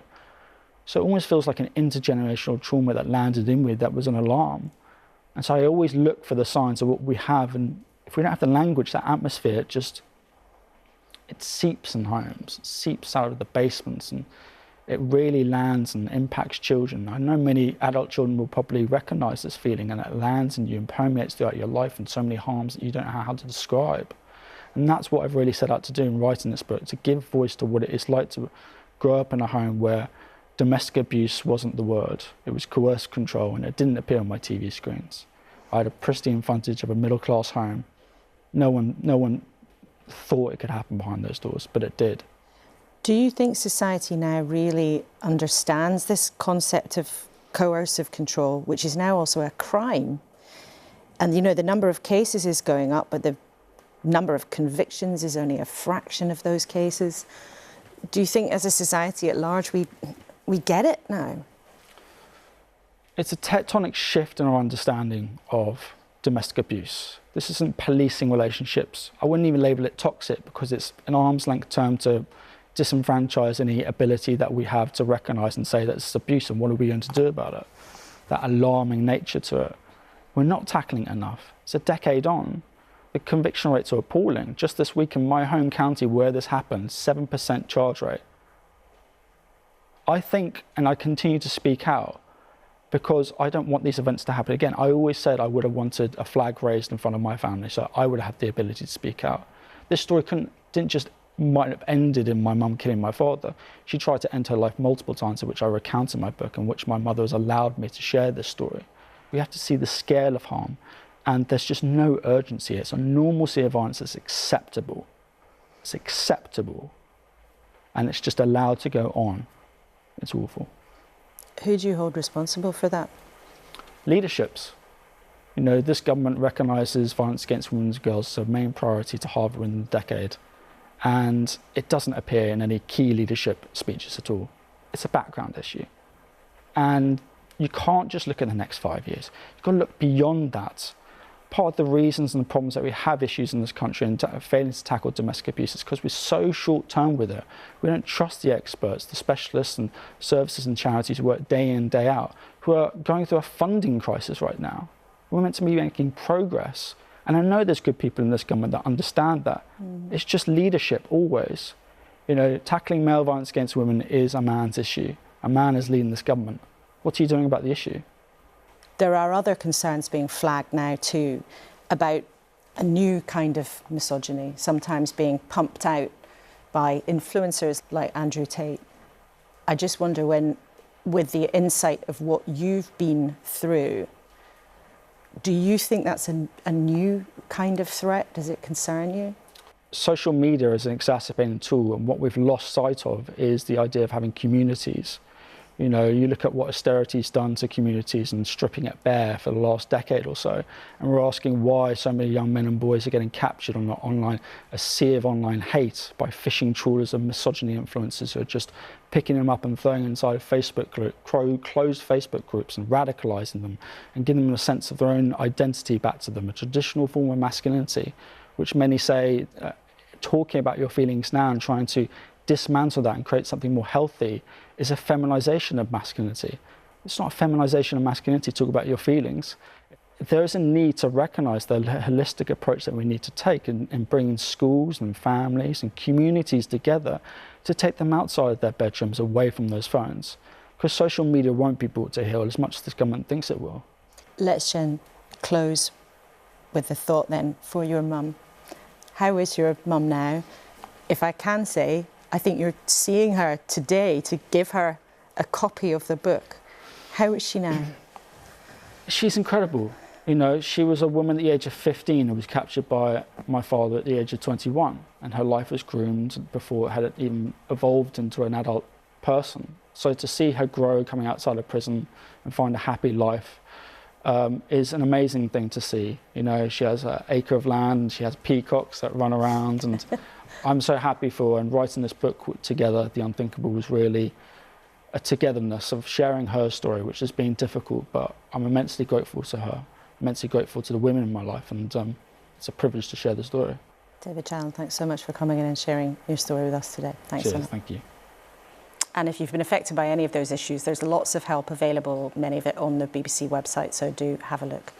So it almost feels like an intergenerational trauma that landed in me that was an alarm. And so I always look for the signs of what we have, and if we don't have the language, that atmosphere, it seeps in homes, it seeps out of the basements, and it really lands and impacts children. I know many adult children will probably recognise this feeling, and it lands in you and permeates throughout your life in so many harms that you don't know how to describe. And that's what I've really set out to do in writing this book, to give voice to what it is like to grew up in a home where domestic abuse wasn't the word. It was coerced control, and it didn't appear on my TV screens. I had a pristine frontage of a middle-class home. No one thought it could happen behind those doors, but it did. Do you think society now really understands this concept of coercive control, which is now also a crime? And, you know, the number of cases is going up, but the number of convictions is only a fraction of those cases. Do you think as a society at large we get it now? It's a tectonic shift in our understanding of domestic abuse. This isn't policing relationships. I wouldn't even label it toxic because it's an arm's length term to disenfranchise any ability that we have to recognise and say that it's abuse and what are we going to do about it. That alarming nature to it. We're not tackling it enough. It's a decade on. The conviction rates are appalling. Just this week in my home county where this happened, 7% charge rate. I think, and I continue to speak out, because I don't want these events to happen again. I always said I would have wanted a flag raised in front of my family, so I would have had the ability to speak out. This story might have ended in my mum killing my father. She tried to end her life multiple times, which I recount in my book, in which my mother has allowed me to share this story. We have to see the scale of harm, and there's just no urgency. It's a normalcy of violence that's acceptable. It's acceptable, and it's just allowed to go on. It's awful. Who do you hold responsible for that? Leaderships. You know, this government recognises violence against women and girls as a main priority to halve within the decade. And it doesn't appear in any key leadership speeches at all. It's a background issue. And you can't just look at the next 5 years. You've got to look beyond that. Part of the reasons and the problems that we have issues in this country and failing to tackle domestic abuse is because we're so short-term with it. We don't trust the experts, the specialists and services and charities who work day in, day out, who are going through a funding crisis right now. We're meant to be making progress. And I know there's good people in this government that understand that. It's just leadership always. You know, tackling male violence against women is a man's issue. A man is leading this government. What are you doing about the issue? There are other concerns being flagged now too about a new kind of misogyny, sometimes being pumped out by influencers like Andrew Tate. I just wonder when, with the insight of what you've been through, do you think that's a new kind of threat? Does it concern you? Social media is an exacerbating tool, and what we've lost sight of is the idea of having communities. You know, you look at what austerity's done to communities and stripping it bare for the last decade or so, and we're asking why so many young men and boys are getting captured on a sea of online hate by fishing trawlers of misogyny influencers who are just picking them up and throwing them inside closed Facebook groups and radicalising them and giving them a sense of their own identity back to them, a traditional form of masculinity, which many say, talking about your feelings now and trying to dismantle that and create something more healthy is a feminization of masculinity. It's not a feminization of masculinity to talk about your feelings. There is a need to recognize the holistic approach that we need to take in bringing schools and families and communities together to take them outside their bedrooms, away from those phones. Because social media won't be brought to heel as much as this government thinks it will. Let's close with the thought then for your mum. How is your mum now? If I can say, I think you're seeing her today to give her a copy of the book. How is she now? She's incredible. You know, she was a woman at the age of 15 who was captured by my father at the age of 21, and her life was groomed before it had even evolved into an adult person. So to see her grow coming outside of prison and find a happy life is an amazing thing to see. You know, she has an acre of land and she has peacocks that run around, and I'm so happy for her. And writing this book together, The Unthinkable, was really a togetherness of sharing her story, which has been difficult, but I'm immensely grateful to her, immensely grateful to the women in my life, and it's a privilege to share the story. David Challen, thanks so much for coming in and sharing your story with us today. Thanks so much. Thank you. And if you've been affected by any of those issues, there's lots of help available, many of it on the BBC website, so do have a look.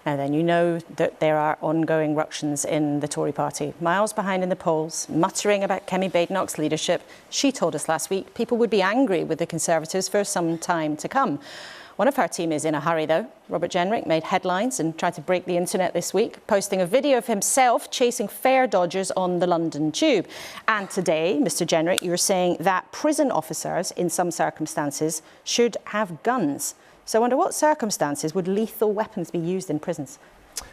Now then, you know that there are ongoing ructions in the Tory party, miles behind in the polls, muttering about Kemi Badenoch's leadership. She told us last week people would be angry with the Conservatives for some time to come. One of her team is in a hurry, though. Robert Jenrick made headlines and tried to break the internet this week, posting a video of himself chasing fare dodgers on the London Tube. And today, Mr. Jenrick, you're saying that prison officers, in some circumstances, should have guns. So under what circumstances would lethal weapons be used in prisons?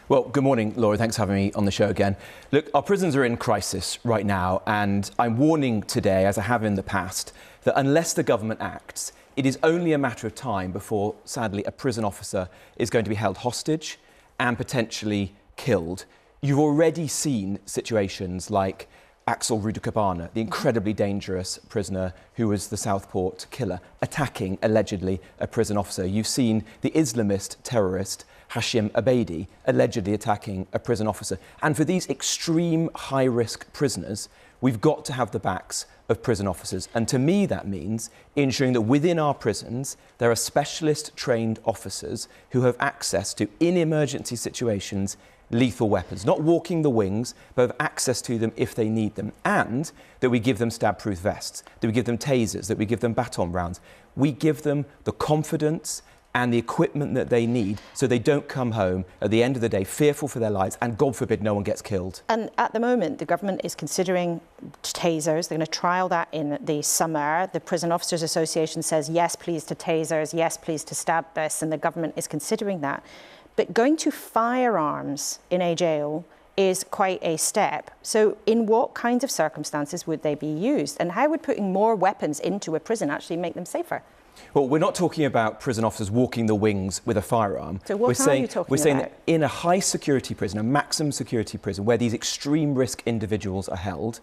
Well, good morning, Laura. Thanks for having me on the show again. Look, our prisons are in crisis right now, and I'm warning today, as I have in the past, that unless the government acts, it is only a matter of time before, sadly, a prison officer is going to be held hostage and potentially killed. You've already seen situations like Axel Rudakabana, the incredibly dangerous prisoner who was the Southport killer, attacking, allegedly, a prison officer. You've seen the Islamist terrorist Hashim Abedi allegedly attacking a prison officer. And for these extreme high-risk prisoners, we've got to have the backs of prison officers. And to me, that means ensuring that within our prisons, there are specialist trained officers who have access to, in emergency situations, lethal weapons, not walking the wings, but have access to them if they need them, and that we give them stab-proof vests, that we give them tasers, that we give them baton rounds. We give them the confidence and the equipment that they need so they don't come home at the end of the day fearful for their lives and, God forbid, no one gets killed. And at the moment, the government is considering tasers. They're going to trial that in the summer. The Prison Officers Association says yes, please to tasers, yes, please to stab vests, and the government is considering that. But going to firearms in a jail is quite a step. So in what kinds of circumstances would they be used? And how would putting more weapons into a prison actually make them safer? Well, we're not talking about prison officers walking the wings with a firearm. So what are you talking about? We're saying that in a high security prison, a maximum security prison, where these extreme risk individuals are held,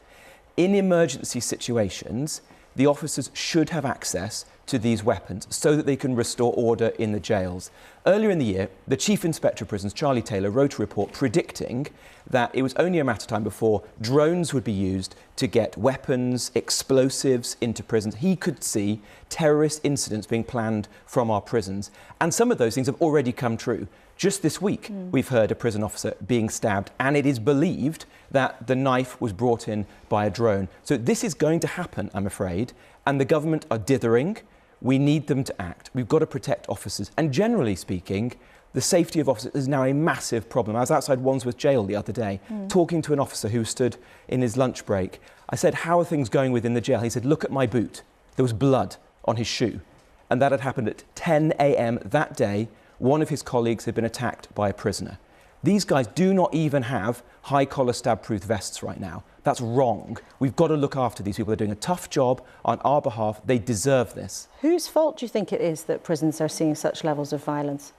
in emergency situations, the officers should have access to these weapons so that they can restore order in the jails. Earlier in the year, the Chief Inspector of Prisons, Charlie Taylor, wrote a report predicting that it was only a matter of time before drones would be used to get weapons, explosives into prisons. He could see terrorist incidents being planned from our prisons. And some of those things have already come true. Just this week, we've heard a prison officer being stabbed, and it is believed that the knife was brought in by a drone. So this is going to happen, I'm afraid, and the government are dithering. We need them to act. We've got to protect officers. And generally speaking, the safety of officers is now a massive problem. I was outside Wandsworth Jail the other day, talking to an officer who stood in his lunch break. I said, how are things going within the jail? He said, look at my boot. There was blood on his shoe. And that had happened at 10 a.m. that day. One of his colleagues had been attacked by a prisoner. These guys do not even have high-collar stab-proof vests right now. That's wrong. We've got to look after these people. They're doing a tough job on our behalf. They deserve this. Whose fault do you think it is that prisons are seeing such levels of violence?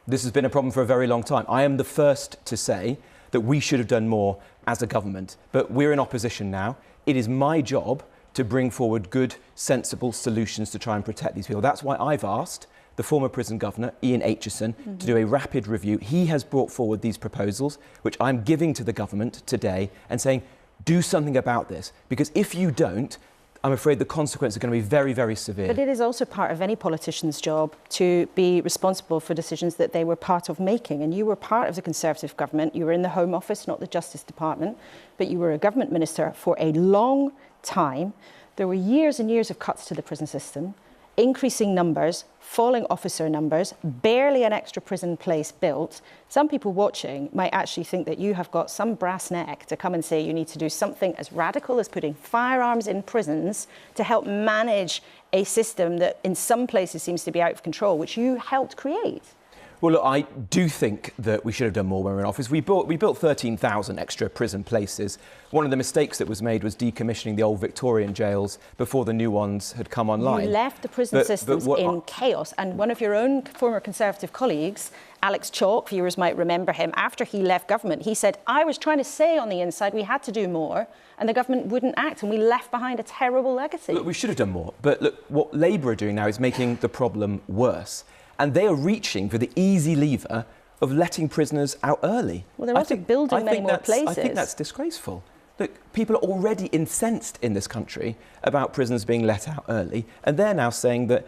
This has been a problem for a very long time. I am the first to say that we should have done more as a government, but we're in opposition now. It is my job to bring forward good, sensible solutions to try and protect these people. That's why I've asked the former prison governor, Ian Aitchison, to do a rapid review. He has brought forward these proposals, which I'm giving to the government today and saying, do something about this. Because if you don't, I'm afraid the consequences are going to be very, very severe. But it is also part of any politician's job to be responsible for decisions that they were part of making. And you were part of the Conservative government. You were in the Home Office, not the Justice Department, but you were a government minister for a long time. There were years and years of cuts to the prison system, increasing numbers, falling officer numbers, barely an extra prison place built. Some people watching might actually think that you have got some brass neck to come and say you need to do something as radical as putting firearms in prisons to help manage a system that in some places seems to be out of control, which you helped create. Well, look, I do think that we should have done more when we were in office. We built 13,000 extra prison places. One of the mistakes that was made was decommissioning the old Victorian jails before the new ones had come online. You left the prison systems in chaos. And one of your own former Conservative colleagues, Alex Chalk, viewers might remember him, after he left government, he said, I was trying to say on the inside we had to do more, and the government wouldn't act, and we left behind a terrible legacy. Look, we should have done more. But look, what Labour are doing now is making the problem worse. And they are reaching for the easy lever of letting prisoners out early. Well, they're also building many more places. I think that's disgraceful. Look, people are already incensed in this country about prisoners being let out early, and they're now saying that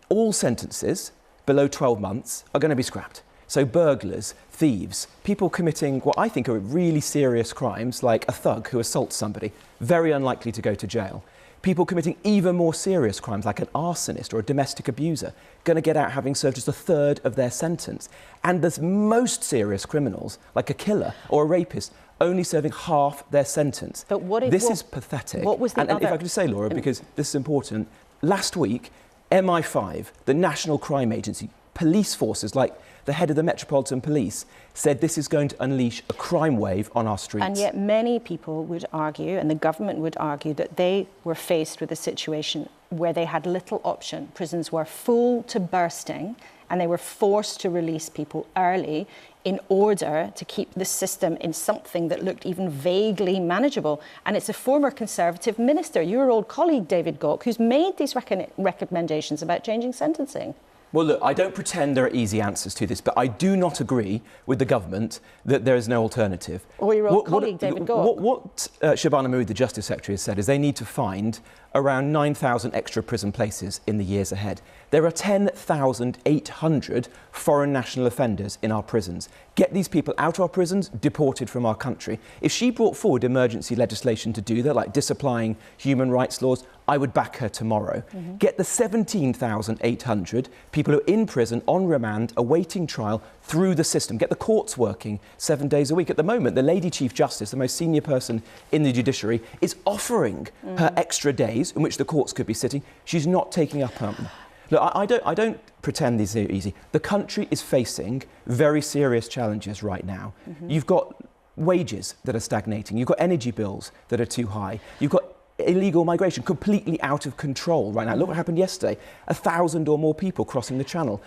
all sentences below 12 months are going to be scrapped. So burglars, thieves, people committing what I think are really serious crimes, like a thug who assaults somebody, very unlikely to go to jail. People committing even more serious crimes, like an arsonist or a domestic abuser, going to get out having served just a third of their sentence. And the most serious criminals, like a killer or a rapist, only serving half their sentence. But this is pathetic. What was the and if I could just say, Laura, because this is important, last week, MI5, the National Crime Agency, police forces like the head of the Metropolitan Police, said this is going to unleash a crime wave on our streets. And yet many people would argue, and the government would argue, that they were faced with a situation where they had little option. Prisons were full to bursting, and they were forced to release people early in order to keep the system in something that looked even vaguely manageable. And it's a former Conservative minister, your old colleague David Gauke, who's made these recommendations about changing sentencing. Well, look, I don't pretend there are easy answers to this, but I do not agree with the government that there is no alternative. Or your old colleague, David Gauke. What Shabana Mahmood, the Justice Secretary, has said is they need to find around 9,000 extra prison places in the years ahead. There are 10,800 foreign national offenders in our prisons. Get these people out of our prisons, deported from our country. If she brought forward emergency legislation to do that, like disapplying human rights laws, I would back her tomorrow. Get the 17,800 people who are in prison, on remand, awaiting trial, through the system. Get the courts working 7 days a week. At the moment, the Lady Chief Justice, the most senior person in the judiciary, is offering her extra days in which the courts could be sitting. She's not taking up on them. Look, I don't pretend these are easy. The country is facing very serious challenges right now. You've got wages that are stagnating. You've got energy bills that are too high. You've got illegal migration completely out of control right now. Look what happened yesterday. 1,000 or more people crossing the channel.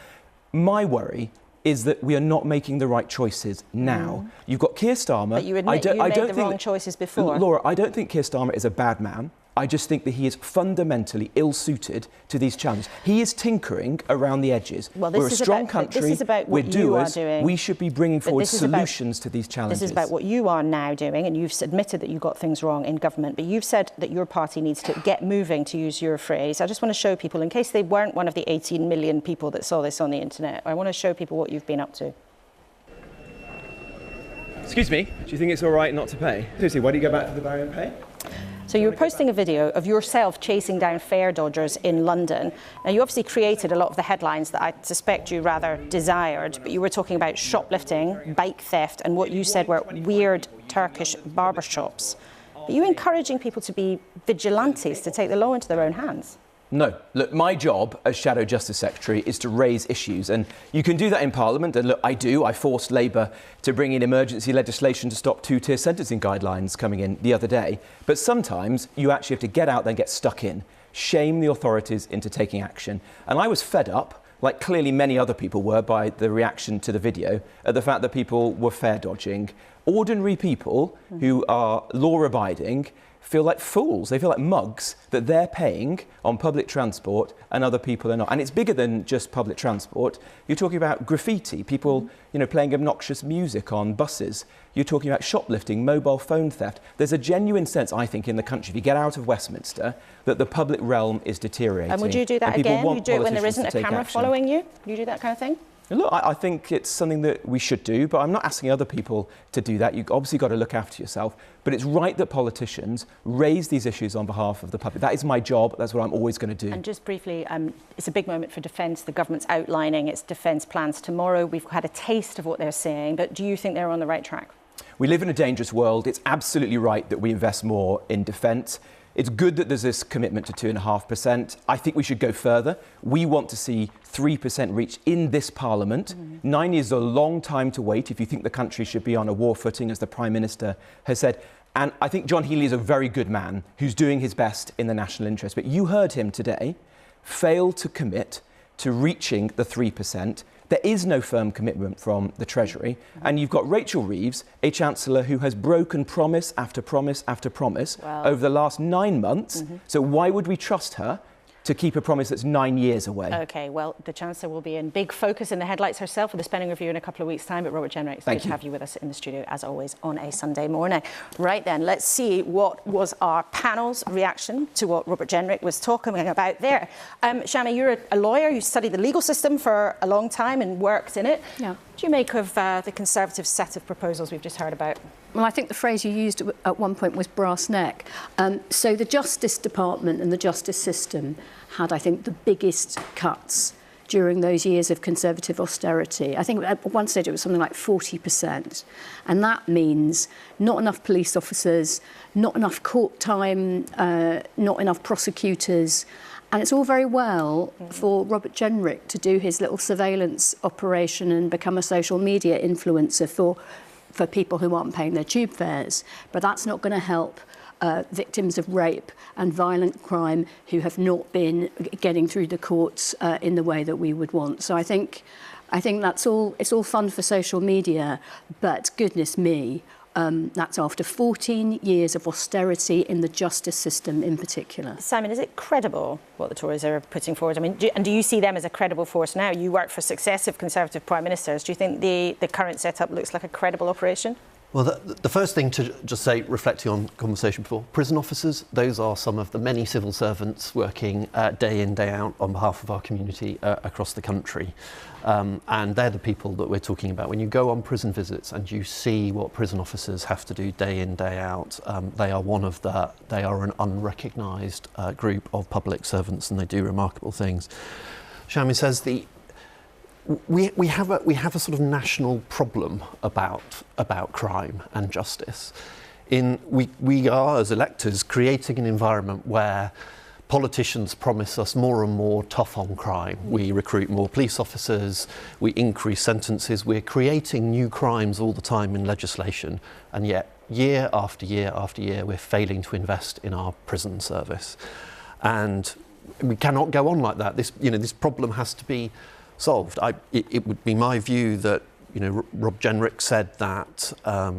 My worry is that we are not making the right choices now. You've got Keir Starmer. But you admit you made the wrong choices before. Laura, I don't think Keir Starmer is a bad man. I just think that he is fundamentally ill-suited to these challenges. He is tinkering around the edges. Well, this We're a is strong about, country. this is about what we're you doers. are doing. We should be bringing forward solutions to these challenges. This is about what you are now doing, and you've admitted that you got things wrong in government, but you've said that your party needs to get moving, to use your phrase. I just want to show people, in case they weren't one of the 18 million people that saw this on the internet, I want to show people what you've been up to. Excuse me, do you think it's all right not to pay? Seriously, why do you go back to the barrier and pay? So you were posting a video of yourself chasing down fare dodgers in London. Now, you obviously created a lot of the headlines that I suspect you rather desired, but you were talking about shoplifting, bike theft, and what you said were weird Turkish barbershops. Are you encouraging people to be vigilantes, to take the law into their own hands? No. Look, my job as Shadow Justice Secretary is to raise issues, and you can do that in Parliament, and look, I do. I forced Labour to bring in emergency legislation to stop two-tier sentencing guidelines coming in the other day. But sometimes you actually have to get out there and get stuck in, shame the authorities into taking action. And I was fed up, like clearly many other people were, by the reaction to the video, at the fact that people were fare dodging. Ordinary people who are law-abiding feel like fools. They feel like mugs that they're paying on public transport and other people are not. And it's bigger than just public transport. You're talking about graffiti, people, playing obnoxious music on buses. You're talking about shoplifting, mobile phone theft. There's a genuine sense, I think, in the country, if you get out of Westminster, that the public realm is deteriorating. And would you do that again? You do it when there isn't a camera following you? You do that kind of thing? Look, I think it's something that we should do, but I'm not asking other people to do that. You've obviously got to look after yourself. But it's right that politicians raise these issues on behalf of the public. That is my job. That's what I'm always going to do. And just briefly, it's a big moment for defence. The government's outlining its defence plans tomorrow. We've had a taste of what they're saying, but do you think they're on the right track? We live in a dangerous world. It's absolutely right that we invest more in defence. It's good that there's this commitment to 2.5%. I think we should go further. We want to see 3% reached in this Parliament. 9 years is a long time to wait if you think the country should be on a war footing, as the Prime Minister has said. And I think John Healey is a very good man who's doing his best in the national interest. But you heard him today fail to commit to reaching the 3%. There is no firm commitment from the Treasury. And you've got Rachel Reeves, a Chancellor who has broken promise after promise after promise over the last 9 months. So why would we trust her to keep a promise that's 9 years away. OK, well, the Chancellor will be in big focus in the headlights herself with the spending review in a couple of weeks' time. But Robert Jenrick, it's great to have you with us in the studio, as always, on a Sunday morning. Right then, let's see what was our panel's reaction to what Robert Jenrick was talking about there. Shami, you're a lawyer. You studied the legal system for a long time and worked in it. Yeah. What do you make of the Conservative set of proposals we've just heard about? Well, I think the phrase you used at one point was brass neck. So the Justice Department and the justice system had, I think, the biggest cuts during those years of Conservative austerity. I think at one stage it was something like 40%. And that means not enough police officers, not enough court time, not enough prosecutors. And it's all very well for Robert Jenrick to do his little surveillance operation and become a social media influencer for people who aren't paying their tube fares. But that's not going to help victims of rape and violent crime who have not been getting through the courts in the way that we would want. So I think that's all. It's all fun for social media, but goodness me, that's after 14 years of austerity in the justice system in particular. Simon, is it credible what the Tories are putting forward? I mean, do you see them as a credible force now? You worked for successive Conservative Prime Ministers. Do you think the current setup looks like a credible operation? Well, the first thing to just say, reflecting on conversation before, prison officers, those are some of the many civil servants working day in, day out on behalf of our community across the country. And they're the people that we're talking about. When you go on prison visits and you see what prison officers have to do day in, day out, they are they are an unrecognised group of public servants, and they do remarkable things. Shami says we have a sort of national problem about crime and justice. We are, as electors, creating an environment where politicians promise us more and more tough on crime. We recruit more police officers, we increase sentences, we're creating new crimes all the time in legislation, and yet year after year after year we're failing to invest in our prison service. And we cannot go on like that. This problem has to be solved. It would be my view that Rob Jenrick said that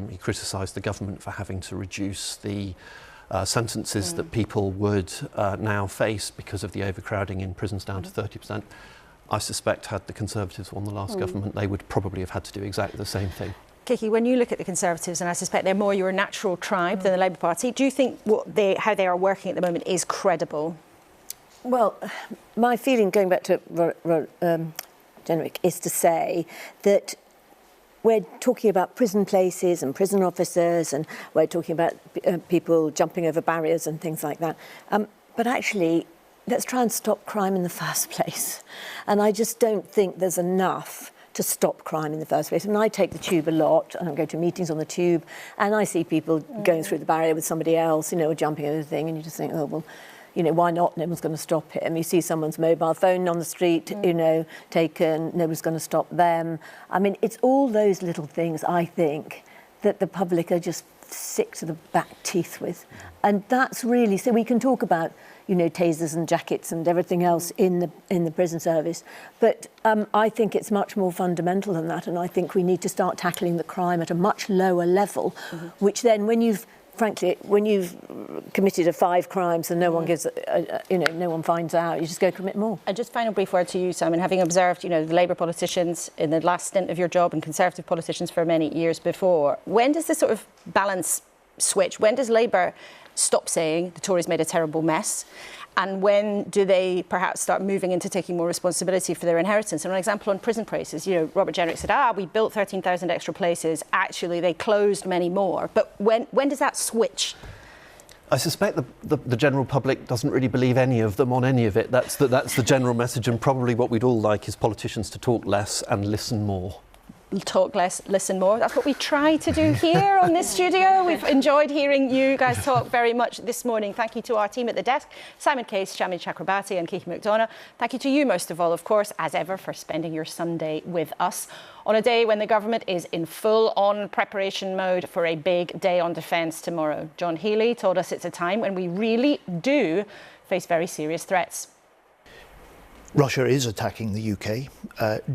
he criticised the government for having to reduce the sentences that people would now face because of the overcrowding in prisons down to 30%. I suspect had the Conservatives won the last government, they would probably have had to do exactly the same thing. Kiki, when you look at the Conservatives, and I suspect they're more your natural tribe than the Labour Party, do you think how they are working at the moment is credible? Well, my feeling, going back to Jenrick, is to say that we're talking about prison places and prison officers, and we're talking about people jumping over barriers and things like that. But actually, let's try and stop crime in the first place. And I just don't think there's enough to stop crime in the first place. I mean, I take the tube a lot, and I go to meetings on the tube, and I see people going through the barrier with somebody else, or jumping over the thing, and you just think, oh, well, why not? No one's going to stop him. You see someone's mobile phone on the street, taken, nobody's going to stop them. I mean, it's all those little things, I think, that the public are just sick to the back teeth with. And that's really, so we can talk about, tasers and jackets and everything else in the prison service. But I think it's much more fundamental than that. And I think we need to start tackling the crime at a much lower level, which then when you've committed 5 crimes and no one gives, no one finds out, you just go commit more. And just final brief word to you, Simon. Having observed, the Labour politicians in the last stint of your job and Conservative politicians for many years before, when does this sort of balance switch? When does Labour stop saying the Tories made a terrible mess? And when do they perhaps start moving into taking more responsibility for their inheritance? And an example on prison places, Robert Jenrick said, we built 13,000 extra places. Actually, they closed many more. But when does that switch? I suspect the general public doesn't really believe any of them on any of it. That's the general message, and probably what we'd all like is politicians to talk less and listen more. Talk less, listen more. That's what we try to do here on this studio. We've enjoyed hearing you guys talk very much this morning. Thank you to our team at the desk, Simon Case, Shami Chakrabarti and Kiki McDonough. Thank you to you most of all, of course, as ever, for spending your Sunday with us on a day when the government is in full-on preparation mode for a big day on defence tomorrow. John Healey told us it's a time when we really do face very serious threats. Russia is attacking the UK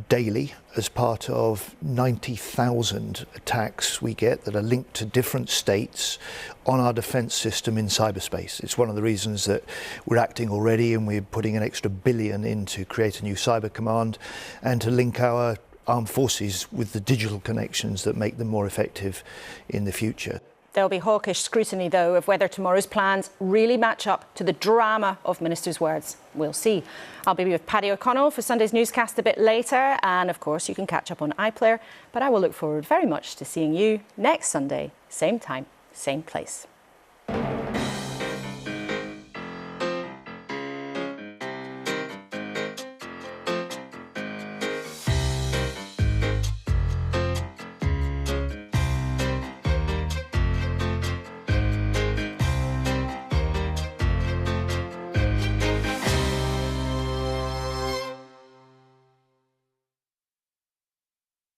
daily as part of 90,000 attacks we get that are linked to different states on our defence system in cyberspace. It's one of the reasons that we're acting already, and we're putting an extra $1 billion in to create a new cyber command and to link our armed forces with the digital connections that make them more effective in the future. There'll be hawkish scrutiny, though, of whether tomorrow's plans really match up to the drama of ministers' words. We'll see. I'll be with Paddy O'Connell for Sunday's newscast a bit later, and of course you can catch up on iPlayer, but I will look forward very much to seeing you next Sunday, same time, same place.